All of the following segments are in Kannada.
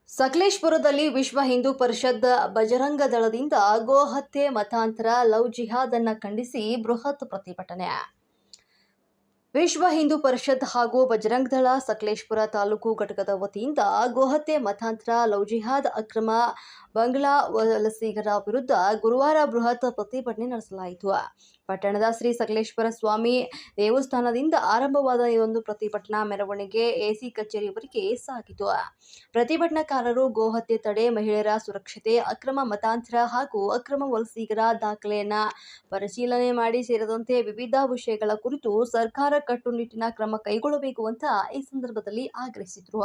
ಸಕಲೇಶಪುರದಲ್ಲಿ ವಿಶ್ವ ಹಿಂದೂ ಪರಿಷತ್ ಬಜರಂಗ ದಳದಿಂದ ಗೋಹತ್ಯೆ ಮತಾಂತರ ಲವ್ ಜಿಹಾದ್ ಅನ್ನು ಖಂಡಿಸಿ ಬೃಹತ್ ಪ್ರತಿಭಟನೆ. ವಿಶ್ವ ಹಿಂದೂ ಪರಿಷತ್ ಹಾಗೂ ಬಜರಂಗ ದಳ ಸಕಲೇಶಪುರ ತಾಲೂಕು ಘಟಕದ ವತಿಯಿಂದ ಗೋಹತ್ಯೆ ಮತಾಂತರ ಲವ್ ಜಿಹಾದ್ ಅಕ್ರಮ ಬಂಗ್ಲಾ ವಲಸಿಗರ ವಿರುದ್ಧ ಗುರುವಾರ ಬೃಹತ್ ಪ್ರತಿಭಟನೆ ನಡೆಸಲಾಯಿತು. ಪಟ್ಟಣದ ಶ್ರೀ ಸಕಲೇಶಪುರ ಸ್ವಾಮಿ ದೇವಸ್ಥಾನದಿಂದ ಆರಂಭವಾದ ಈ ಒಂದು ಪ್ರತಿಭಟನಾ ಮೆರವಣಿಗೆ ಎಸಿ ಕಚೇರಿವರೆಗೆ ಸಾಗಿತು. ಪ್ರತಿಭಟನಾಕಾರರು ಗೋಹತ್ಯೆ ತಡೆ, ಮಹಿಳೆಯರ ಸುರಕ್ಷತೆ, ಅಕ್ರಮ ಮತಾಂತರ ಹಾಗೂ ಅಕ್ರಮ ವಲಸಿಗರ ದಾಖಲೆಯನ್ನ ಪರಿಶೀಲನೆ ಮಾಡಿ ಸೇರಿದಂತೆ ವಿವಿಧ ವಿಷಯಗಳ ಕುರಿತು ಸರ್ಕಾರ ಕಟ್ಟುನಿಟ್ಟಿನ ಕ್ರಮ ಕೈಗೊಳ್ಳಬೇಕು ಅಂತ ಈ ಸಂದರ್ಭದಲ್ಲಿ ಆಗ್ರಹಿಸಿದರು.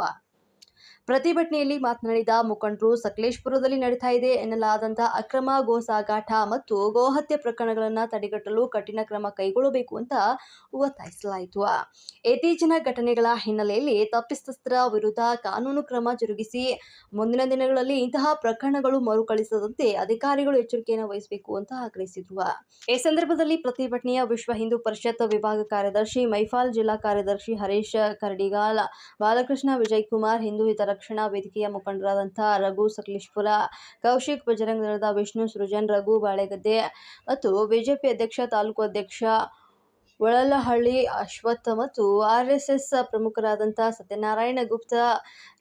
ಪ್ರತಿಭಟನೆಯಲ್ಲಿ ಮಾತನಾಡಿದ ಮುಖಂಡರು, ಸಕಲೇಶಪುರದಲ್ಲಿ ನಡೀತಾ ಇದೆ ಎನ್ನಲಾದಂತಹ ಅಕ್ರಮ ಗೋ ಸಾಗಾಟ ಮತ್ತು ಗೋಹತ್ಯೆ ಪ್ರಕರಣಗಳನ್ನು ತಡೆಗಟ್ಟಲು ಕಠಿಣ ಕ್ರಮ ಕೈಗೊಳ್ಳಬೇಕು ಅಂತ ಒತ್ತಾಯಿಸಲಾಯಿತು. ಇತ್ತೀಚಿನ ಘಟನೆಗಳ ಹಿನ್ನೆಲೆಯಲ್ಲಿ ತಪ್ಪಿತಸ್ಥರ ವಿರುದ್ಧ ಕಾನೂನು ಕ್ರಮ ಜರುಗಿಸಿ ಮುಂದಿನ ದಿನಗಳಲ್ಲಿ ಇಂತಹ ಪ್ರಕರಣಗಳು ಮರುಕಳಿಸದಂತೆ ಅಧಿಕಾರಿಗಳು ಎಚ್ಚರಿಕೆಯನ್ನು ವಹಿಸಬೇಕು ಅಂತ ಆಗ್ರಹಿಸಿದರು. ಈ ಸಂದರ್ಭದಲ್ಲಿ ಪ್ರತಿಭಟನೆಯ ವಿಶ್ವ ಹಿಂದೂ ಪರಿಷತ್ ವಿಭಾಗ ಕಾರ್ಯದರ್ಶಿ ಮೈಫಾಲ್, ಜಿಲ್ಲಾ ಕಾರ್ಯದರ್ಶಿ ಹರೀಶ್ ಕರಡಿಗಾಲ್, ಬಾಲಕೃಷ್ಣ, ವಿಜಯಕುಮಾರ್, ಹಿಂದೂ ಹಿತರಕ್ಷಣಾ ವೇದಿಕೆಯ ಮುಖಂಡರಾದಂತಹ ರಘು ಸಕಲೇಶಪುರ, ಕೌಶಿಕ್, ಬಜರಂಗ ದಳದ ವಿಷ್ಣು, ಸೃಜನ್, ರಘು ಬಾಳೆಗದ್ದೆ ಮತ್ತು ಬಿಜೆಪಿ ಅಧ್ಯಕ್ಷ, ತಾಲೂಕು ಅಧ್ಯಕ್ಷ ಒಳಲಹಳ್ಳಿ ಅಶ್ವಥ್ ಮತ್ತು ಆರ್ಎಸ್ಎಸ್ ಪ್ರಮುಖರಾದಂತಹ ಸತ್ಯನಾರಾಯಣ ಗುಪ್ತ,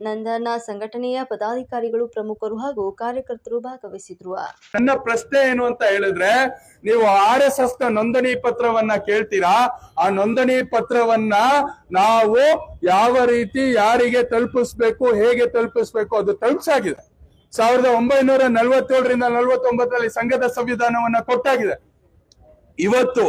ನಂದನ, ಸಂಘಟನೆಯ ಪದಾಧಿಕಾರಿಗಳು, ಪ್ರಮುಖರು ಹಾಗೂ ಕಾರ್ಯಕರ್ತರು ಭಾಗವಹಿಸಿದ್ರು. ನನ್ನ ಪ್ರಶ್ನೆ ಏನು ಅಂತ ಹೇಳಿದ್ರೆ, ನೀವು RSS ನ ನೋಂದಣಿ ಪತ್ರವನ್ನ ಕೇಳ್ತೀರಾ, ಆ ನೋಂದಣಿ ಪತ್ರವನ್ನ ನಾವು ಯಾವ ರೀತಿ ಯಾರಿಗೆ ತಲುಪಿಸ್ಬೇಕು, ಹೇಗೆ ತಲುಪಿಸ್ಬೇಕು ಅದು ತಲುಪಿಸಾಗಿದೆ. 1947ರಿಂದ 49ರಲ್ಲಿ ಸಂಘದ ಸಂವಿಧಾನವನ್ನ ಕೊಟ್ಟಾಗಿದೆ. ಇವತ್ತು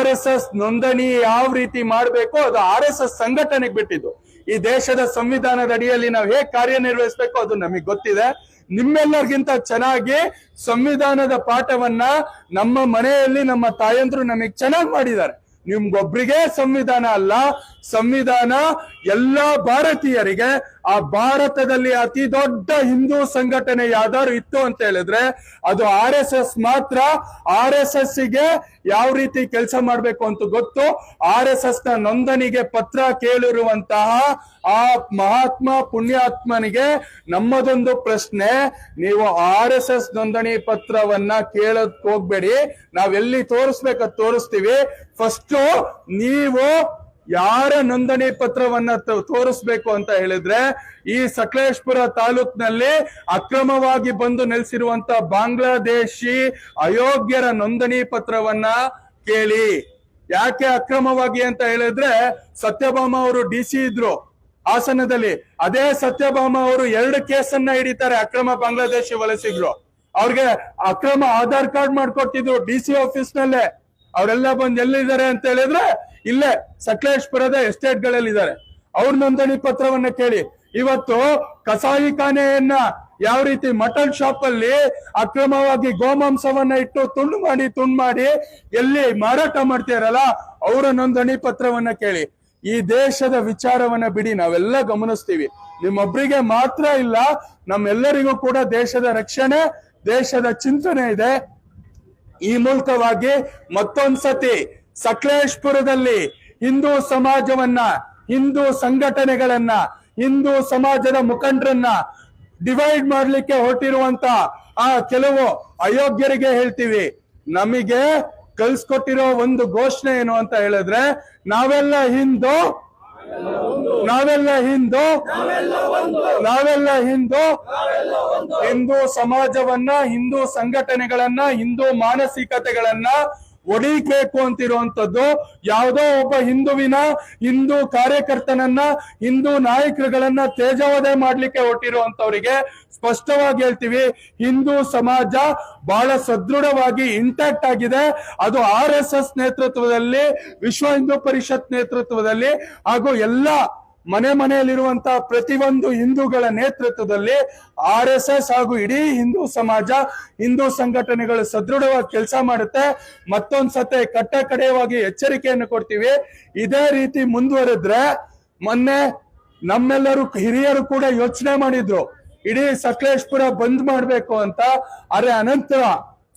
RSS ನೋಂದಣಿ ಯಾವ ರೀತಿ ಮಾಡಬೇಕು ಅದು RSS ಸಂಘಟನೆಗೆ ಬಿಟ್ಟಿದ್ದು. ಈ ದೇಶದ ಸಂವಿಧಾನದ ಅಡಿಯಲ್ಲಿ ನಾವು ಹೇಗೆ ಕಾರ್ಯನಿರ್ವಹಿಸಬೇಕು ಅದು ನಮಗೆ ಗೊತ್ತಿದೆ. ನಿಮ್ಮೆಲ್ಲರಿಗಿಂತ ಚೆನ್ನಾಗಿ ಸಂವಿಧಾನದ ಪಾಠವನ್ನ ನಮ್ಮ ಮನೆಯಲ್ಲಿ ನಮ್ಮ ತಾಯಂದ್ರು ನಮಗೆ ಚೆನ್ನಾಗಿ ಮಾಡಿದ್ದಾರೆ. ನಿಮ್ಗೊಬ್ರಿಗೆ ಸಂವಿಧಾನ ಅಲ್ಲ, ಸಂವಿಧಾನ ಎಲ್ಲಾ ಭಾರತೀಯರಿಗೆ. ಆ ಭಾರತದಲ್ಲಿ ಅತಿ ದೊಡ್ಡ ಹಿಂದೂ ಸಂಘಟನೆ ಯಾವ್ದಾದ್ರು ಇತ್ತು ಅಂತ ಹೇಳಿದ್ರೆ ಅದು RSS ಮಾತ್ರ. RSS ಗೆ ಯಾವ ರೀತಿ ಕೆಲಸ ಮಾಡ್ಬೇಕು ಅಂತ ಗೊತ್ತು. RSS ನ ನೋಂದಣಿಗೆ ಪತ್ರ ಕೇಳಿರುವಂತಹ ಆ ಮಹಾತ್ಮ ಪುಣ್ಯಾತ್ಮನಿಗೆ ನಮ್ಮದೊಂದು ಪ್ರಶ್ನೆ, ನೀವು RSS ನೋಂದಣಿ ಪತ್ರವನ್ನ ಕೇಳಕ್ ಹೋಗ್ಬೇಡಿ, ನಾವೆಲ್ಲಿ ತೋರಿಸ್ಬೇಕದ್ ತೋರಿಸ್ತೀವಿ. ಫಸ್ಟ್ ನೀವು ಯಾರ ನೋಂದಣಿ ಪತ್ರವನ್ನ ತೋರಿಸ್ಬೇಕು ಅಂತ ಹೇಳಿದ್ರೆ ಈ ಸಕಲೇಶಪುರ ತಾಲೂಕಿನಲ್ಲಿ ಅಕ್ರಮವಾಗಿ ಬಂದು ನೆಲೆಸಿರುವಂತ ಬಾಂಗ್ಲಾದೇಶಿ ಅಯೋಗ್ಯರ ನೋಂದಣಿ ಪತ್ರವನ್ನ ಕೇಳಿ. ಯಾಕೆ ಅಕ್ರಮವಾಗಿ ಅಂತ ಹೇಳಿದ್ರೆ, ಸತ್ಯಭಾಮ ಅವರು DC ಇದ್ರು ಹಾಸನದಲ್ಲಿ. ಅದೇ ಸತ್ಯಭಾಮ ಅವರು 2 ಕೇಸನ್ನ ಹಿಡಿತಾರೆ ಅಕ್ರಮ ಬಾಂಗ್ಲಾದೇಶಿ ವಲಸಿಗರು. ಅವ್ರಿಗೆ ಅಕ್ರಮ ಆಧಾರ್ ಕಾರ್ಡ್ ಮಾಡ್ಕೊಟ್ಟಿದ್ರು DC ಆಫೀಸ್ ನಲ್ಲೇ. ಅವರೆಲ್ಲ ಬಂದು ಎಲ್ಲಿದ್ದಾರೆ ಅಂತ ಹೇಳಿದ್ರೆ ಇಲ್ಲೇ ಸಕಲೇಶಪುರದ ಎಸ್ಟೇಟ್ ಗಳಲ್ಲಿ ಇದ್ದಾರೆ. ಅವ್ರ ನೋಂದಣಿ ಪತ್ರವನ್ನ ಕೇಳಿ. ಇವತ್ತು ಕಸಾಯಿ ಖಾನೆಯನ್ನ ಯಾವ ರೀತಿ ಮಟನ್ ಶಾಪ್ ಅಲ್ಲಿ ಅಕ್ರಮವಾಗಿ ಗೋಮಾಂಸವನ್ನ ಇಟ್ಟು ತುಂಡು ಮಾಡಿ ಎಲ್ಲಿ ಮಾರಾಟ ಮಾಡ್ತೀರಲ್ಲ ಅವರ ನೋಂದಣಿ ಪತ್ರವನ್ನ ಕೇಳಿ. ಈ ದೇಶದ ವಿಚಾರವನ್ನ ಬಿಡಿ, ನಾವೆಲ್ಲ ಗಮನಿಸ್ತೀವಿ. ನಿಮ್ಮೊಬ್ಬರಿಗೆ ಮಾತ್ರ ಇಲ್ಲ, ನಮ್ಮೆಲ್ಲರಿಗೂ ಕೂಡ ದೇಶದ ರಕ್ಷಣೆ, ದೇಶದ ಚಿಂತನೆ ಇದೆ. ಈ ಮೂಲಕವಾಗಿ ಮತ್ತೊಂದ್ಸತಿ ಸಕಲೇಶಪುರದಲ್ಲಿ ಹಿಂದೂ ಸಮಾಜವನ್ನ, ಹಿಂದೂ ಸಂಘಟನೆಗಳನ್ನ, ಹಿಂದೂ ಸಮಾಜದ ಮುಖಂಡರನ್ನ ಡಿವೈಡ್ ಮಾಡ್ಲಿಕ್ಕೆ ಹೊರಟಿರುವಂತ ಆ ಕೆಲವು ಅಯೋಗ್ಯರಿಗೆ ಹೇಳ್ತೀವಿ, ನಮಗೆ ಕಲ್ಸ್ಕೊಟ್ಟಿರೋ ಒಂದು ಘೋಷಣೆ ಏನು ಅಂತ ಹೇಳಿದ್ರೆ, ನಾವೆಲ್ಲ ಹಿಂದೂ, ನಾವೆಲ್ಲ ಹಿಂದೂ, ನಾವೆಲ್ಲ ಹಿಂದೂ. ಹಿಂದೂ ಸಮಾಜವನ್ನ, ಹಿಂದೂ ಸಂಘಟನೆಗಳನ್ನ, ಹಿಂದೂ ಮಾನಸಿಕತೆಗಳನ್ನ ಒಡಿಬೇಕು ಅಂತಿರುವಂತದ್ದು ಯಾವುದೋ ಒಬ್ಬ ಹಿಂದುವಿನ, ಹಿಂದೂ ಕಾರ್ಯಕರ್ತನನ್ನ, ಹಿಂದೂ ನಾಯಕರುಗಳನ್ನ ತೇಜೋವಧೆ ಮಾಡ್ಲಿಕ್ಕೆ ಹೊರಟಿರುವಂತವರಿಗೆ ಸ್ಪಷ್ಟವಾಗಿ ಹೇಳ್ತೀವಿ, ಹಿಂದೂ ಸಮಾಜ ಬಹಳ ಸದೃಢವಾಗಿ ಇಂಟ್ಯಾಕ್ಟ್ ಆಗಿದೆ. ಅದು RSS ನೇತೃತ್ವದಲ್ಲಿ, ವಿಶ್ವ ಹಿಂದೂ ಪರಿಷತ್ ನೇತೃತ್ವದಲ್ಲಿ ಹಾಗೂ ಎಲ್ಲ ಮನೆಯಲ್ಲಿರುವಂತಹ ಪ್ರತಿಯೊಂದು ಹಿಂದೂಗಳ ನೇತೃತ್ವದಲ್ಲಿ RSS ಹಾಗೂ ಇಡೀ ಹಿಂದೂ ಸಮಾಜ, ಹಿಂದೂ ಸಂಘಟನೆಗಳು ಸದೃಢವಾಗಿ ಕೆಲಸ ಮಾಡುತ್ತೆ. ಮತ್ತೊಂದ್ಸತೆ ಕಟ್ಟಕಡೆಯವಾಗಿ ಎಚ್ಚರಿಕೆಯನ್ನು ಕೊಡ್ತೀವಿ. ಇದೇ ರೀತಿ ಮುಂದುವರೆದ್ರೆ, ಮೊನ್ನೆ ನಮ್ಮೆಲ್ಲರೂ ಹಿರಿಯರು ಕೂಡ ಯೋಚನೆ ಮಾಡಿದ್ರು ಇಡೀ ಸಕಲೇಶಪುರ ಬಂದ್ ಮಾಡ್ಬೇಕು ಅಂತ. ಅರೆ ಅನಂತರ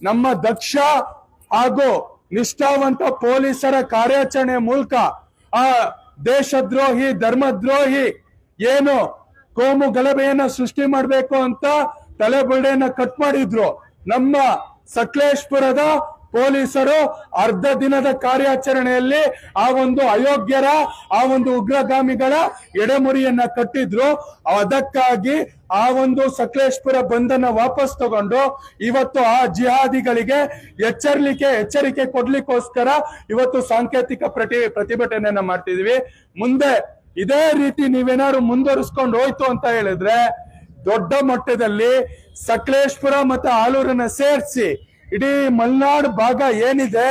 ನಮ್ಮ ದಕ್ಷ ಹಾಗೂ ನಿಷ್ಠಾವಂತ ಪೊಲೀಸರ ಕಾರ್ಯಾಚರಣೆ ಮೂಲಕ ಆ ದೇಶದ್ರೋಹಿ, ಧರ್ಮದ್ರೋಹಿ ಏನು ಕೋಮು ಗಲಭೆಯನ್ನ ಸೃಷ್ಟಿ ಮಾಡ್ಬೇಕು ಅಂತ ತಲೆಬುರುಡೆಯನ್ನ ಕಟ್ ಮಾಡಿದ್ರು. ನಮ್ಮ ಸಕಲೇಶ್ಪುರದ ಪೊಲೀಸರು ಅರ್ಧ ದಿನದ ಕಾರ್ಯಾಚರಣೆಯಲ್ಲಿ ಆ ಒಂದು ಅಯೋಗ್ಯರ, ಆ ಒಂದು ಉಗ್ರಗಾಮಿಗಳ ಎಡೆಮುರಿಯನ್ನ ಕಟ್ಟಿದ್ರು. ಅದಕ್ಕಾಗಿ ಆ ಒಂದು ಸಕಲೇಶ್ಪುರ ಬಂಧನ ವಾಪಸ್ ತಗೊಂಡು ಇವತ್ತು ಆ ಜಿಹಾದಿಗಳಿಗೆ ಎಚ್ಚರಿಕೆ ಕೊಡ್ಲಿಕ್ಕೋಸ್ಕರ ಇವತ್ತು ಸಾಂಕೇತಿಕ ಪ್ರತಿಭಟನೆಯನ್ನ ಮಾಡ್ತಿದೀವಿ. ಮುಂದೆ ಇದೇ ರೀತಿ ನೀವೇನಾದ್ರು ಮುಂದುವರಿಸ್ಕೊಂಡು ಹೋಯ್ತು ಅಂತ ಹೇಳಿದ್ರೆ ದೊಡ್ಡ ಮಟ್ಟದಲ್ಲಿ ಸಕಲೇಶ್ಪುರ ಮತ್ತು ಆಲೂರನ್ನ ಸೇರಿಸಿ ಇಡೀ ಮಲೆನಾಡು ಭಾಗ ಏನಿದೆ,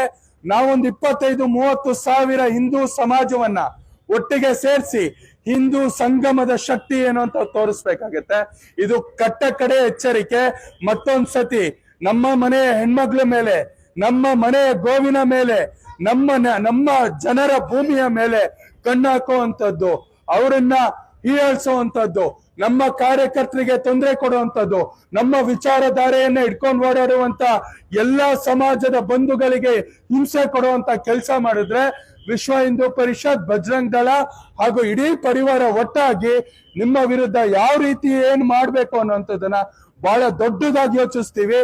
ನಾವೊಂದು 25-30 ಸಾವಿರ ಹಿಂದೂ ಸಮಾಜವನ್ನ ಒಟ್ಟಿಗೆ ಸೇರಿಸಿ ಹಿಂದೂ ಸಂಗಮದ ಶಕ್ತಿ ಏನು ಅಂತ ತೋರಿಸ್ಬೇಕಾಗತ್ತೆ. ಇದು ಕಡೆ ಎಚ್ಚರಿಕೆ. ಮತ್ತೊಂದ್ಸತಿ ನಮ್ಮ ಮನೆಯ ಹೆಣ್ಮಕ್ಳ ಮೇಲೆ, ನಮ್ಮ ಮನೆಯ ಗೋವಿನ ಮೇಲೆ, ನಮ್ಮ ಜನರ ಭೂಮಿಯ ಮೇಲೆ ಕಣ್ಣಾಕುವಂಥದ್ದು, ಅವರನ್ನ ಹೀಯಾಳಿಸುವಂಥದ್ದು, ನಮ್ಮ ಕಾರ್ಯಕರ್ತರಿಗೆ ತೊಂದರೆ ಕೊಡುವಂಥದ್ದು, ನಮ್ಮ ವಿಚಾರಧಾರೆಯನ್ನ ಇಟ್ಕೊಂಡು ಓಡಾಡುವಂತ ಎಲ್ಲಾ ಸಮಾಜದ ಬಂಧುಗಳಿಗೆ ಹಿಂಸೆ ಕೊಡುವಂತ ಕೆಲಸ ಮಾಡಿದ್ರೆ ವಿಶ್ವ ಹಿಂದೂ ಪರಿಷತ್, ಬಜರಂಗ್ ದಳ ಹಾಗೂ ಇಡೀ ಪರಿವಾರ ಒಟ್ಟಾಗಿ ನಿಮ್ಮ ವಿರುದ್ಧ ಯಾವ ರೀತಿ ಏನ್ ಮಾಡ್ಬೇಕು ಅನ್ನೋಂಥದ್ದನ್ನ ಬಹಳ ದೊಡ್ಡದಾಗಿ ಯೋಚಿಸ್ತೀವಿ.